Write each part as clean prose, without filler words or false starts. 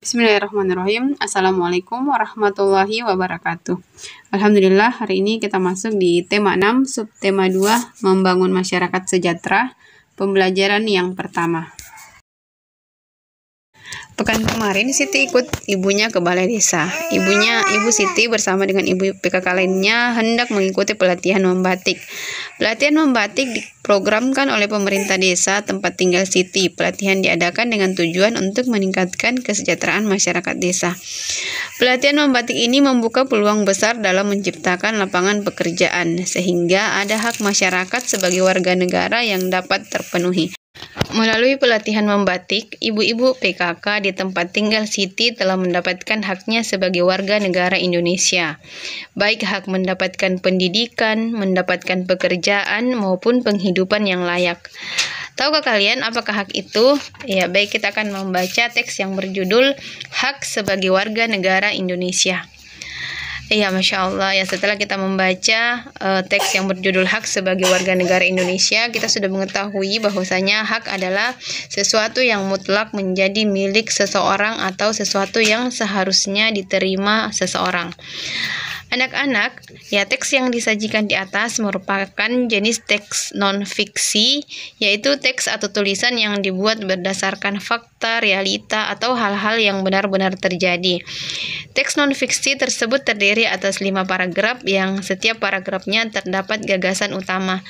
Bismillahirrahmanirrahim. Assalamualaikum warahmatullahi wabarakatuh. Alhamdulillah, hari ini kita masuk di tema 6, subtema 2, membangun masyarakat sejahtera, pembelajaran yang pertama. Pekan kemarin Siti ikut ibunya ke balai desa. Ibu Siti bersama dengan ibu PKK lainnya hendak mengikuti pelatihan membatik. Pelatihan membatik diprogramkan oleh pemerintah desa tempat tinggal Siti. Pelatihan diadakan dengan tujuan untuk meningkatkan kesejahteraan masyarakat desa. Pelatihan membatik ini membuka peluang besar dalam menciptakan lapangan pekerjaan, sehingga ada hak masyarakat sebagai warga negara yang dapat terpenuhi. Melalui pelatihan membatik, ibu-ibu PKK di tempat tinggal Siti telah mendapatkan haknya sebagai warga negara Indonesia, baik hak mendapatkan pendidikan, mendapatkan pekerjaan, maupun penghidupan yang layak. Tahukah kalian apakah hak itu? Ya, baik, kita akan membaca teks yang berjudul Hak sebagai Warga Negara Indonesia. Iya, Masya Allah ya, setelah kita membaca teks yang berjudul Hak sebagai Warga Negara Indonesia, kita sudah mengetahui bahwasanya hak adalah sesuatu yang mutlak menjadi milik seseorang atau sesuatu yang seharusnya diterima seseorang. Anak-anak, ya, teks yang disajikan di atas merupakan jenis teks non-fiksi, yaitu teks atau tulisan yang dibuat berdasarkan fakta, realita, atau hal-hal yang benar-benar terjadi. Teks non-fiksi tersebut terdiri atas 5 paragraf yang setiap paragrafnya terdapat gagasan utama.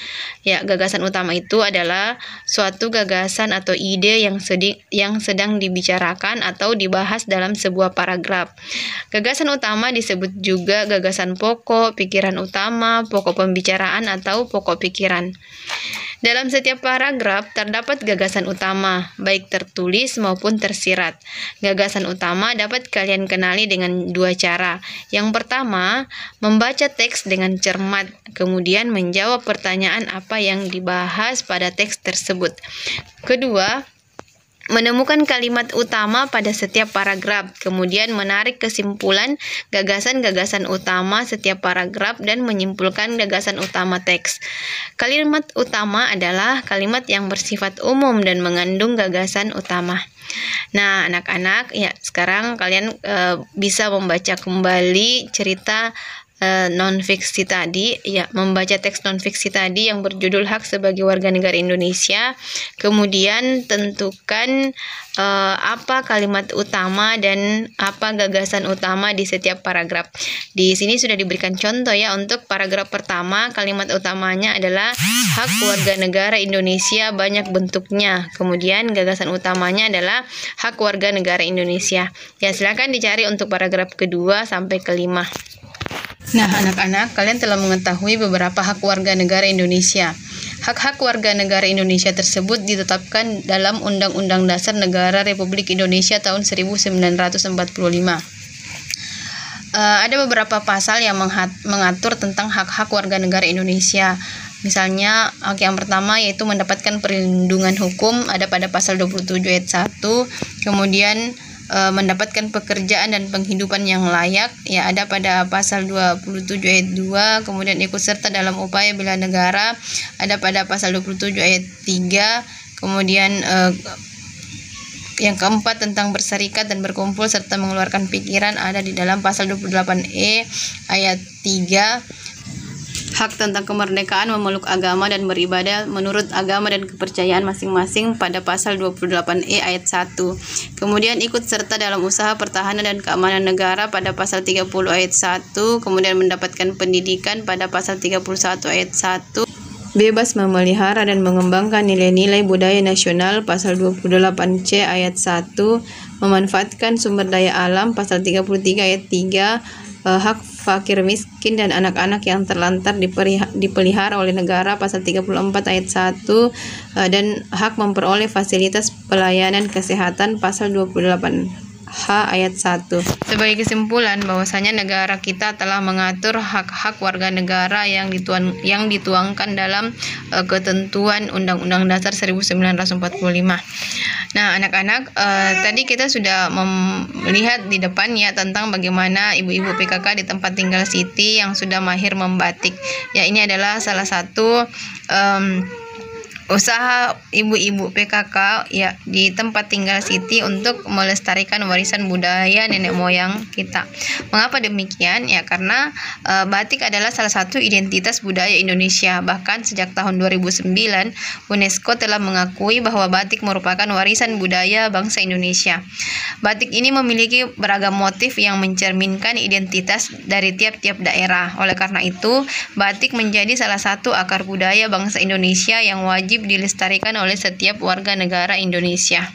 Ya, gagasan utama itu adalah suatu gagasan atau ide yang sedang dibicarakan atau dibahas dalam sebuah paragraf. Gagasan utama disebut juga gagasan pokok, pikiran utama, pokok pembicaraan, atau pokok pikiran. Dalam setiap paragraf terdapat gagasan utama, baik tertulis maupun tersirat. Gagasan utama dapat kalian kenali dengan 2 cara. Yang pertama, membaca teks dengan cermat, kemudian menjawab pertanyaan apa yang dibahas pada teks tersebut. Kedua, menemukan kalimat utama pada setiap paragraf, kemudian menarik kesimpulan gagasan-gagasan utama setiap paragraf dan menyimpulkan gagasan utama teks. Kalimat utama adalah kalimat yang bersifat umum dan mengandung gagasan utama. Nah, anak-anak, ya, sekarang kalian bisa membaca kembali cerita non-fiksi tadi, ya, membaca teks non-fiksi tadi yang berjudul Hak sebagai Warga Negara Indonesia. Kemudian tentukan apa kalimat utama dan apa gagasan utama di setiap paragraf. Di sini sudah diberikan contoh ya. Untuk paragraf pertama, kalimat utamanya adalah hak warga negara Indonesia banyak bentuknya. Kemudian gagasan utamanya adalah hak warga negara Indonesia. Ya, silakan dicari untuk paragraf kedua sampai kelima. Nah, anak-anak, kalian telah mengetahui beberapa hak warga negara Indonesia. Hak-hak warga negara Indonesia tersebut ditetapkan dalam Undang-Undang Dasar Negara Republik Indonesia tahun 1945. Ada beberapa pasal yang mengatur tentang hak-hak warga negara Indonesia. Misalnya, hak yang pertama yaitu mendapatkan perlindungan hukum, ada pada pasal 27 ayat 1. Kemudian mendapatkan pekerjaan dan penghidupan yang layak, ya, ada pada pasal 27 ayat 2. Kemudian ikut serta dalam upaya bela negara, ada pada pasal 27 ayat 3. Kemudian yang keempat tentang berserikat dan berkumpul serta mengeluarkan pikiran ada di dalam pasal 28E ayat 3. Hak tentang kemerdekaan memeluk agama dan beribadah menurut agama dan kepercayaan masing-masing pada pasal 28E ayat 1. Kemudian ikut serta dalam usaha pertahanan dan keamanan negara pada pasal 30 ayat 1. Kemudian mendapatkan pendidikan pada pasal 31 ayat 1. Bebas memelihara dan mengembangkan nilai-nilai budaya nasional pasal 28C ayat 1. Memanfaatkan sumber daya alam pasal 33 ayat 3. Hak fakir miskin dan anak-anak yang terlantar dipelihara oleh negara pasal 34 ayat 1, dan hak memperoleh fasilitas pelayanan kesehatan pasal 28H ayat 1. Sebagai kesimpulan, bahwasanya negara kita telah mengatur hak-hak warga negara yang dituangkan dalam ketentuan Undang-Undang Dasar 1945. Nah, anak-anak, tadi kita sudah melihat di depan ya tentang bagaimana ibu-ibu PKK di tempat tinggal Siti yang sudah mahir membatik. Ya, ini adalah salah satu usaha ibu-ibu PKK ya di tempat tinggal Siti untuk melestarikan warisan budaya nenek moyang kita. Mengapa demikian? Ya karena batik adalah salah satu identitas budaya Indonesia. Bahkan sejak tahun 2009 UNESCO telah mengakui bahwa batik merupakan warisan budaya bangsa Indonesia. Batik ini memiliki beragam motif yang mencerminkan identitas dari tiap-tiap daerah. Oleh karena itu, batik menjadi salah satu akar budaya bangsa Indonesia yang wajib dilestarikan oleh setiap warga negara Indonesia.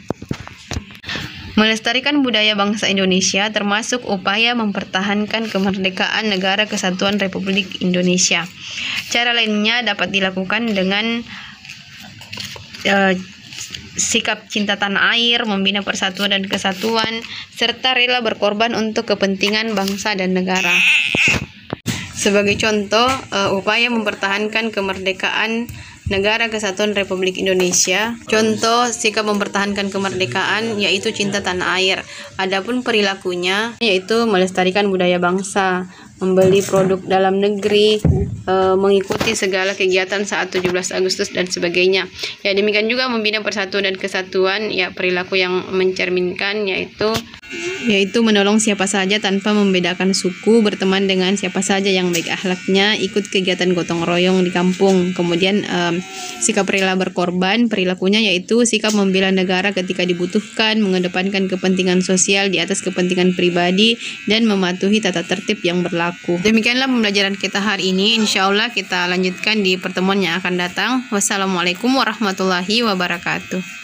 Melestarikan budaya bangsa Indonesia termasuk upaya mempertahankan kemerdekaan Negara Kesatuan Republik Indonesia. Cara lainnya dapat dilakukan dengan sikap cinta tanah air, membina persatuan dan kesatuan, serta rela berkorban untuk kepentingan bangsa dan negara. Sebagai contoh, upaya mempertahankan kemerdekaan Negara Kesatuan Republik Indonesia. Contoh sikap mempertahankan kemerdekaan yaitu cinta tanah air. Adapun perilakunya yaitu melestarikan budaya bangsa, membeli produk dalam negeri, mengikuti segala kegiatan saat 17 Agustus dan sebagainya. Ya demikian juga membina persatuan dan kesatuan, ya perilaku yang mencerminkan yaitu menolong siapa saja tanpa membedakan suku, berteman dengan siapa saja yang baik akhlaknya, ikut kegiatan gotong royong di kampung. Kemudian sikap rela berkorban, perilakunya yaitu sikap membela negara ketika dibutuhkan, mengedepankan kepentingan sosial di atas kepentingan pribadi, dan mematuhi tata tertib yang berlaku. Demikianlah pembelajaran kita hari ini. Insya Allah kita lanjutkan di pertemuan yang akan datang. Wassalamualaikum warahmatullahi wabarakatuh.